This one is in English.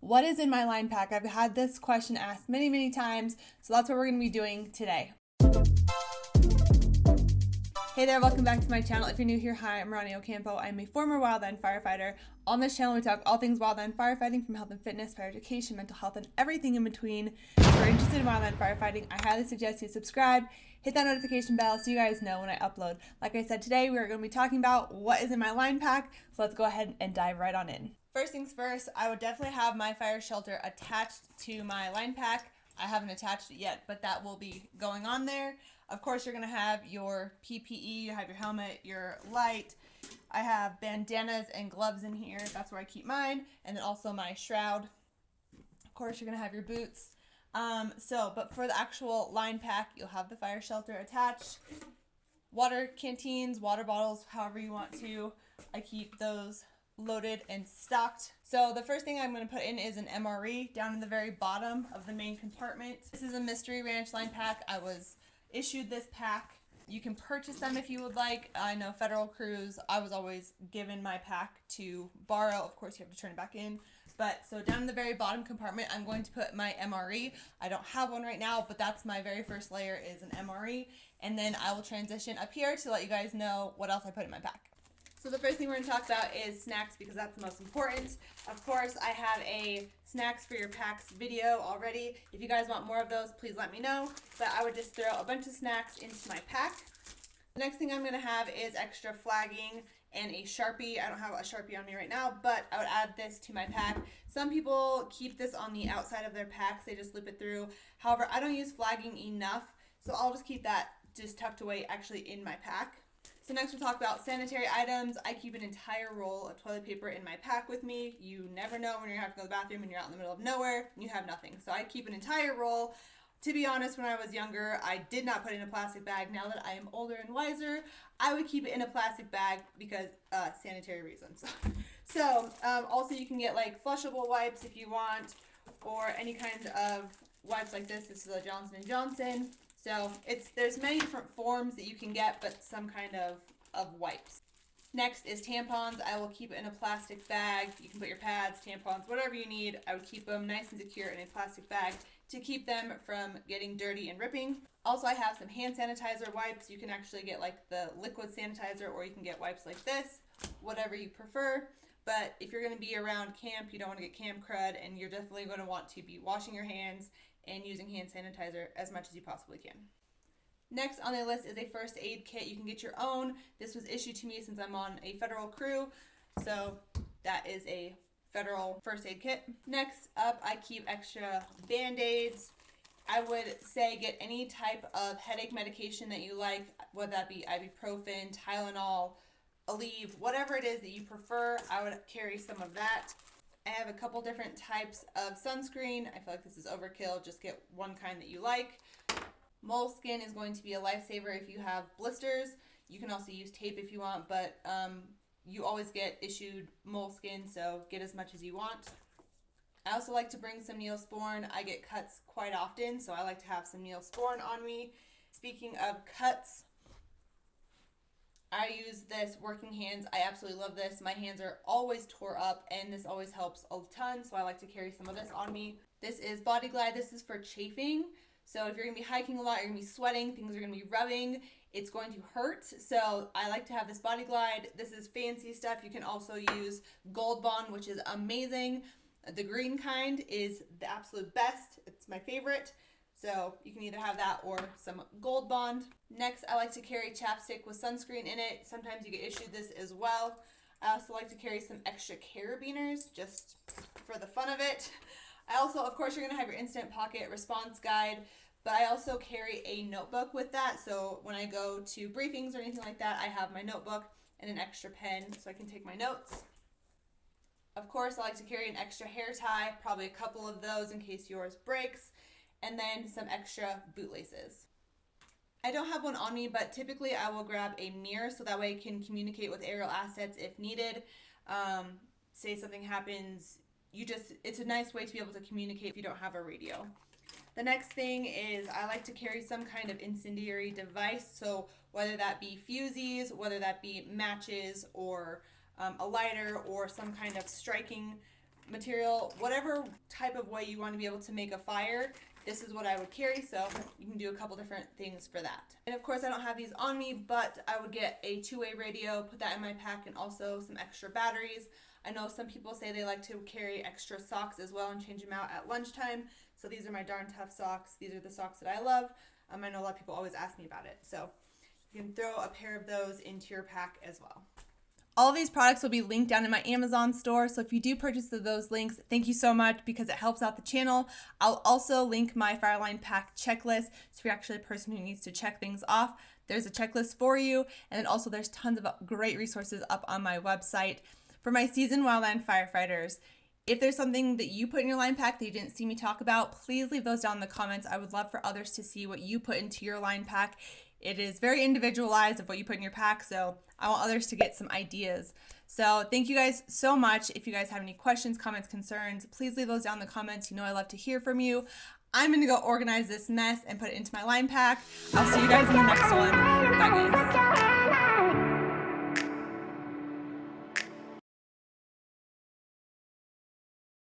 what is in my line pack? I've had this question asked many times, so that's what we're going to be doing today. Hey there, welcome back to my channel. If you're new here, hi, I'm Ronnie Ocampo. I'm a former wildland firefighter. On this channel, we talk all things wildland firefighting, from health and fitness, fire education, mental health, and everything in between. If you're interested in wildland firefighting, I highly suggest you subscribe, hit that notification bell so you guys know when I upload. Like I said, today we are going to be talking about what is in my line pack, so let's go ahead and dive right on in. First things first, I would definitely have my fire shelter attached to my line pack. I haven't attached it yet, but that will be going on there. Of course, you're going to have your PPE, you have your helmet, your light. I have bandanas and gloves in here. That's where I keep mine. And then also my shroud. Of course, you're going to have your boots. But for the actual line pack, you'll have the fire shelter attached. Water canteens, water bottles, however you want to. I keep those loaded and stocked. So the first thing I'm going to put in is an MRE down in the very bottom of the main compartment. This is a Mystery Ranch line pack. I was issued this pack. You can purchase them if you would like. I know federal crews, I was always given my pack to borrow. Of course, you have to turn it back in. But so down in the very bottom compartment, I'm going to put my MRE. I don't have one right now, but that's my very first layer is an MRE. And then I will transition up here to let you guys know what else I put in my pack. So the first thing we're going to talk about is snacks, because that's the most important. Of course, I have a snacks for your packs video already. If you guys want more of those, please let me know. But I would just throw a bunch of snacks into my pack. The next thing I'm going to have is extra flagging and a Sharpie. I don't have a Sharpie on me right now, but I would add this to my pack. Some people keep this on the outside of their packs. They just loop it through. However, I don't use flagging enough, so I'll just keep that just tucked away actually in my pack. So next we'll talk about sanitary items. I keep an entire roll of toilet paper in my pack with me. You never know when you're going to have to go to the bathroom and you're out in the middle of nowhere and you have nothing. So I keep an entire roll. To be honest, when I was younger, I did not put it in a plastic bag. Now that I am older and wiser, I would keep it in a plastic bag because sanitary reasons. Also you can get like flushable wipes if you want, or any kind of wipes like this. This is a Johnson & Johnson. So there's many different forms that you can get, but some kind of wipes. Next is tampons. I will keep it in a plastic bag. You can put your pads, tampons, whatever you need. I would keep them nice and secure in a plastic bag to keep them from getting dirty and ripping. Also, I have some hand sanitizer wipes. You can actually get like the liquid sanitizer, or you can get wipes like this, whatever you prefer. But if you're going to be around camp, you don't want to get camp crud, and you're definitely going to want to be washing your hands and using hand sanitizer as much as you possibly can. Next on the list is a first aid kit. You can get your own. This was issued to me since I'm on a federal crew, so that is a federal first aid kit. Next up, I keep extra band-aids. I would say get any type of headache medication that you like, whether that be ibuprofen, Tylenol, Aleve, whatever it is that you prefer. I would carry some of that. I have a couple different types of sunscreen. I feel like this is overkill. Just get one kind that you like. Moleskin is going to be a lifesaver if you have blisters. You can also use tape if you want, but you always get issued moleskin, so get as much as you want. I also like to bring some Neosporin. I get cuts quite often, so I like to have some Neosporin on me. Speaking of cuts, I use this Working Hands. I absolutely love this. My hands are always tore up, and this always helps a ton, so I like to carry some of this on me. This is Body Glide. This is for chafing. So if you're going to be hiking a lot, you're going to be sweating, things are going to be rubbing, it's going to hurt. So I like to have this Body Glide. This is fancy stuff. You can also use Gold Bond, which is amazing. The green kind is the absolute best. It's my favorite. So you can either have that or some Gold Bond. Next, I like to carry chapstick with sunscreen in it. Sometimes you get issued this as well. I also like to carry some extra carabiners just for the fun of it. I also, of course, you're going to have your instant pocket response guide, but I also carry a notebook with that. So when I go to briefings or anything like that, I have my notebook and an extra pen so I can take my notes. Of course, I like to carry an extra hair tie, probably a couple of those in case yours breaks, and then some extra bootlaces. I don't have one on me, but typically I will grab a mirror so that way I can communicate with aerial assets if needed. Say something happens, it's a nice way to be able to communicate if you don't have a radio. The next thing is I like to carry some kind of incendiary device. So whether that be fusees, whether that be matches or a lighter or some kind of striking material, whatever type of way you want to be able to make a fire. This is what I would carry, so you can do a couple different things for that. And of course I don't have these on me, but I would get a two-way radio, put that in my pack, and also some extra batteries. I know some people say they like to carry extra socks as well and change them out at lunchtime. So these are my Darn Tough socks. These are the socks that I love. I know a lot of people always ask me about it. So you can throw a pair of those into your pack as well. All of these products will be linked down in my Amazon store, so if you do purchase those links, thank you so much because it helps out the channel. I'll also link my Fireline Pack checklist, so if you're actually a person who needs to check things off, there's a checklist for you, and then also there's tons of great resources up on my website. For my seasoned wildland firefighters, if there's something that you put in your line pack that you didn't see me talk about, please leave those down in the comments. I would love for others to see what you put into your line pack. It is very individualized of what you put in your pack, so I want others to get some ideas. So thank you guys so much. If you guys have any questions, comments, concerns, please leave those down in the comments. You know I love to hear from you. I'm going to go organize this mess and put it into my line pack. I'll see you guys in the next one.